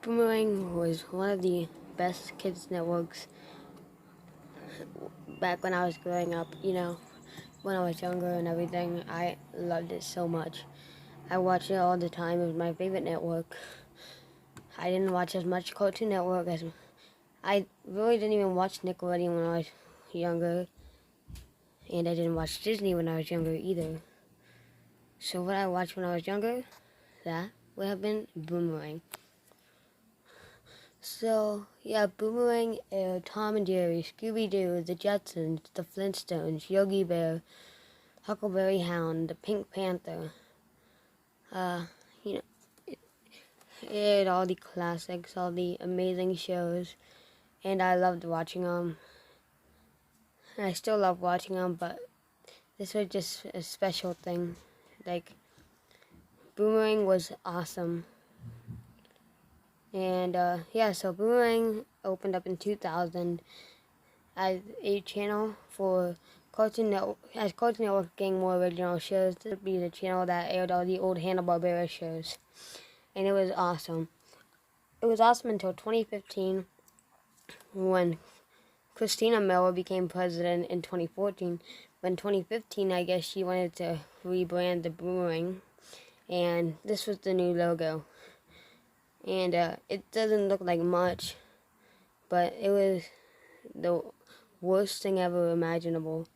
Boomerang was one of the best kids networks back when I was growing up, when I was younger and everything. I loved it so much. I watched it all the time. It was my favorite network. I didn't watch as much Cartoon Network as I really didn't even watch Nickelodeon when I was younger, and I didn't watch Disney when I was younger either. So what I watched when I was younger, that would have been Boomerang. So, yeah, Boomerang aired Tom and Jerry, Scooby-Doo, The Jetsons, The Flintstones, Yogi Bear, Huckleberry Hound, The Pink Panther. Uh, you know, it aired all the classics, all the amazing shows, and I loved watching them. I still love watching them, but this was just a special thing. Like, Boomerang was awesome. And, yeah, so Boomerang opened up in 2000 as a channel for Cartoon Network. As Cartoon Network getting more original shows, this would be the channel that aired all the old Hanna-Barbera shows. And it was awesome. It was awesome until 2015 when Christina Miller became president in 2014. But in 2015, I guess she wanted to rebrand the Boomerang. And this was the new logo. And it doesn't look like much, but it was the worst thing ever imaginable.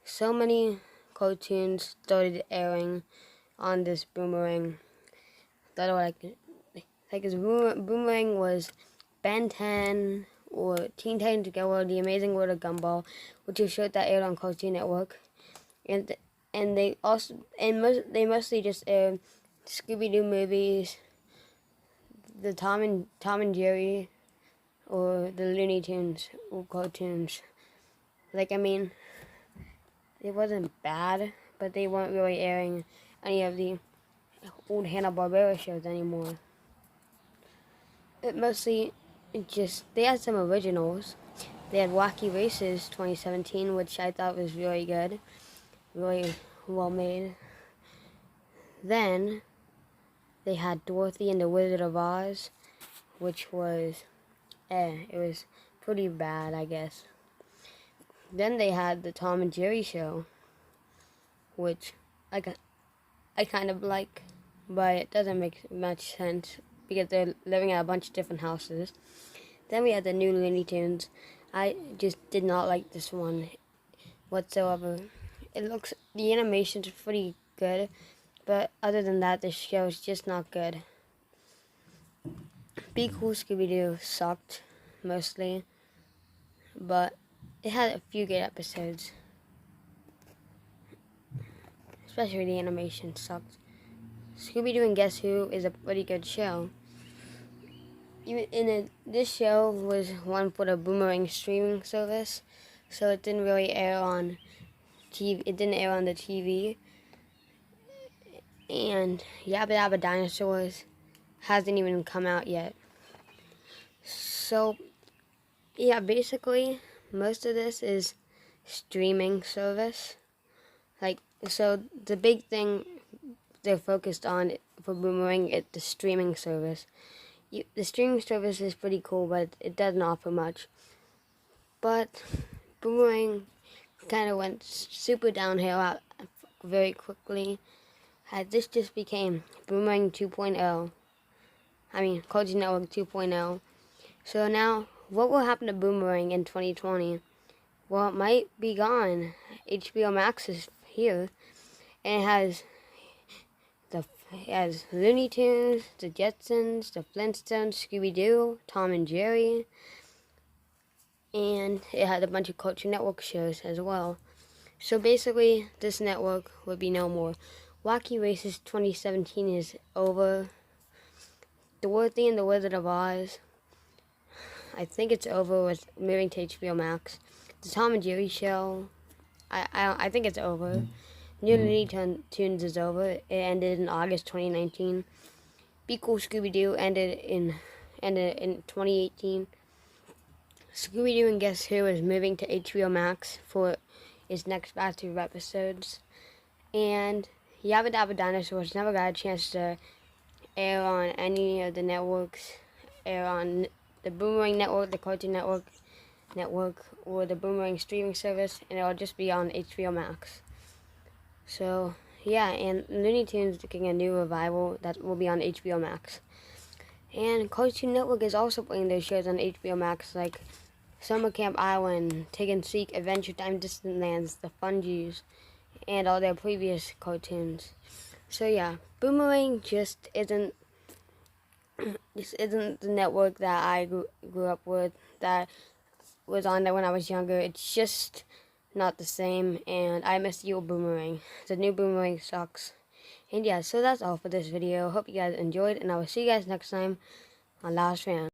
So many cartoons started airing on this Boomerang that are like his Boomerang was Ben 10 or Teen Titans Go, The Amazing World of Gumball, which is a show that aired on Cartoon Network, and they they mostly just aired Scooby-Doo movies, the Tom and Jerry, or the Looney Tunes or cartoons. Like, I mean, it wasn't bad, but they weren't really airing any of the old Hanna-Barbera shows anymore. It mostly they had some originals. They had Wacky Races 2017, which I thought was really good, really well made. Then they had Dorothy and the Wizard of Oz, which was, it was pretty bad, I guess. Then they had the Tom and Jerry show, which I kind of like, but it doesn't make much sense because they're living at a bunch of different houses. Then we had the new Looney Tunes. I just did not like this one whatsoever. The animation's pretty good, but other than that, the show is just not good. Be Cool Scooby-Doo sucked, mostly, but it had a few good episodes. Especially the animation sucked. Scooby-Doo and Guess Who is a pretty good show. This show was one for the Boomerang streaming service, so it didn't really air on TV. It didn't air on the TV. And Yabba Dabba Dinosaurs hasn't even come out yet. So, yeah, basically, most of this is streaming service. So the big thing they're focused on for Boomerang is the streaming service. The streaming service is pretty cool, but it doesn't offer much. But Boomerang kind of went super downhill very quickly. This just became Boomerang 2.0. Cartoon Network 2.0. So now, what will happen to Boomerang in 2020? Well, it might be gone. HBO Max is here, and it has Looney Tunes, The Jetsons, The Flintstones, Scooby-Doo, Tom and Jerry, and it had a bunch of Cartoon Network shows as well. So basically, this network would be no more. Wacky Races 2017 is over. Dorothy and the Wizard of Oz, I think it's over with moving to HBO Max. The Tom and Jerry show, I think it's over. New Looney Tunes is over. It ended in August 2019. Be Cool Scooby-Doo ended in 2018. Scooby-Doo and Guess Who is moving to HBO Max for its next batch of episodes. And Yabba Dabba Dinosaurs never got a chance to air on any of the networks air on the Boomerang network, the Cartoon Network, or the Boomerang streaming service, and it'll just be on HBO Max. So yeah, and Looney Tunes is getting a new revival that will be on HBO Max. And Cartoon Network is also putting their shows on HBO Max, like Summer Camp Island, Take and Seek, Adventure Time, Distant Lands, The Fungies, and all their previous cartoons. So yeah, Boomerang just isn't the network that I grew up with, that was on there when I was younger. It's just not the same, and I miss the old Boomerang. The new Boomerang sucks. And yeah, so that's all for this video. Hope you guys enjoyed, and I will see you guys next time on Last Fan.